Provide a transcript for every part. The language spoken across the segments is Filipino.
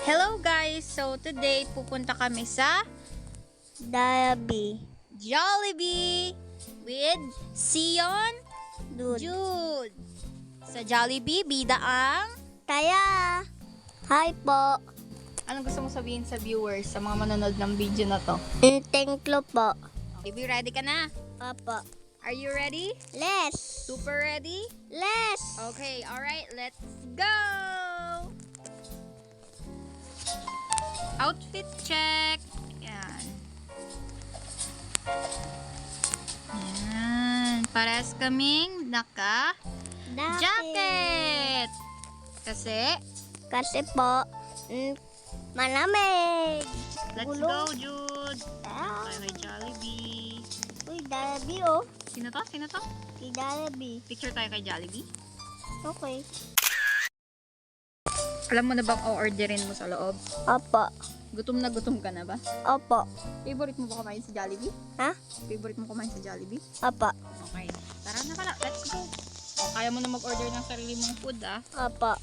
Hello guys! So today pupunta kami sa Jollibee with Sion, Jude. Sa Jollibee, bida ang Taya! Hi po! anong gusto mo sabihin sa viewers, sa mga manonood ng video na to? Thanklo po. Baby, ready ka na? Opo. Are you ready? Les! Super ready? Les! Okay, alright, let's go! Outfit check. Yan. Yan. Parehas kaming naka-jacket. Kasi, po, malamig. let's go, Jude. Tayo kay Jollibee. Uy, Jollibee oh. Sino to? Sino to? Si Jollibee. Picture tayo kay Jollibee. Okay. Alam mo na bang o-orderin mo sa loob? Opo. Gutom na gutom ka na ba? Opo. Favorite mo ba kumain sa Jollibee? Ha? Favorite mo kumain sa Jollibee? Opo. Okay. Tara na pala. Let's go. O, kaya mo na mag-order ng sarili mong food, ah. Opo.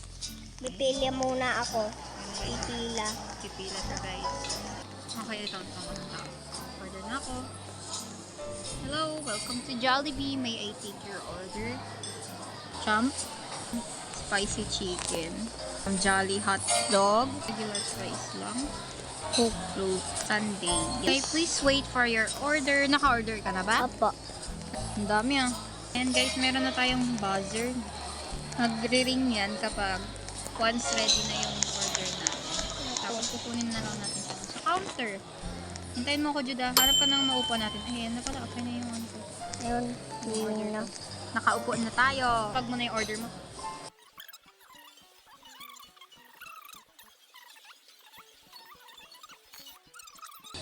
Pipili muna ako. Pipila. Pipila siya, guys. Okay, ito. Order na ako. Hello, welcome to Jollibee. May I take your order? Champ? Spicy chicken. Jolly hot dog. Regular fries lang. Coke float sundae. Okay, please wait for your order. Naka-order ka na ba? Opo. Ang dami ah. And guys, meron na tayong buzzer. Magre-ring yan kapag once ready na yung order natin. Tapos kukunin na lang natin siya sa counter. Hintayin mo ako, Judah. Harap ka nang maupo natin. Ayan na pala. Okay na yung one ko. Ayun. Yun na. Nakaupo na tayo. Pag mo na yung order mo.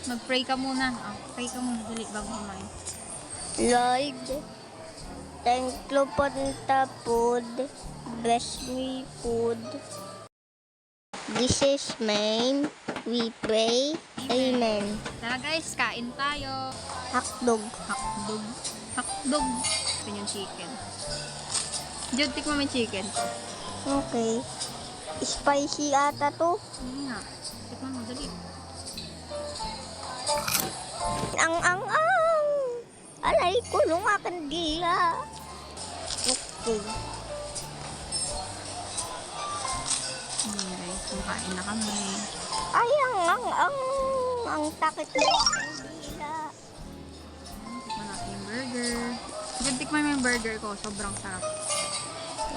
Mag-pray ka muna. Pray ka muna. Dali bago kumain. Lord, thanklo po ta food. Bless me food. This is mine. We pray. Amen. Tara guys, kain tayo. Hakdog. Hakdog. Hakdog. Ito yung chicken. Jude, tikman mo yung chicken ko. Okay. Spicy ata to. Hindi nga. Tikman mo, dali. Ang. Alay ko nung aking dila. Okay. Guys, kumakain na kami. Ay, ang takit ng aking dila. Tikman natin yung burger. Jude, tikman mo yung burger ko. Sobrang sarap.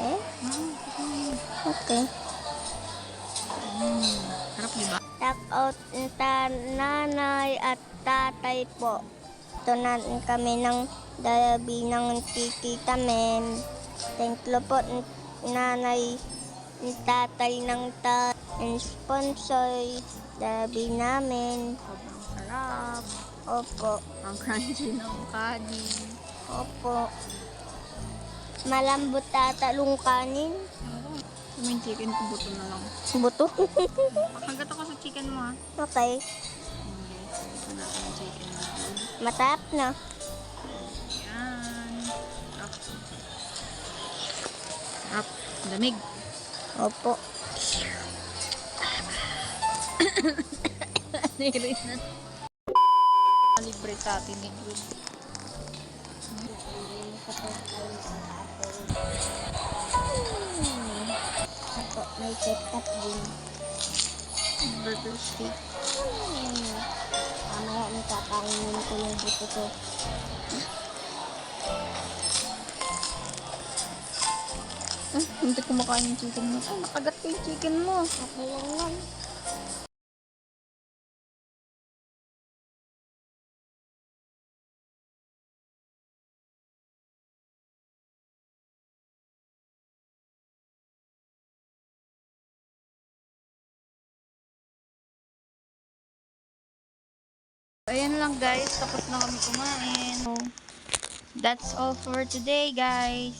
Eh? Tikman mo yun. Okay. Sarap, diba? Take out nanay at tatay po. Ito na kami ng Jollibee ng tita men. Thank you po nanay tatay ng sponsor Jollibee namin. Sobrang sarap. Opo. Ang crunchy ng kanin. Opo. Malambot tatalong kanin. Yung chicken ko, buto na lang. Buto. Hanggat ako sa chicken mo, ha? Okay. Ito na ang chicken natin. Matap na. Ayan. Sarap. Sarap. Lamig. Opo. Nirin na. Libre sa atin ni Jude. Opo, may ketchup din. Burger steak. Mamaya may kakainin ko yung buto ko. Hindi kumakain yung chicken mo. Ay, nakagat ko yung chicken mo. Okay lang. Ayan lang guys, tapos na kami kumain. So, that's all for today guys.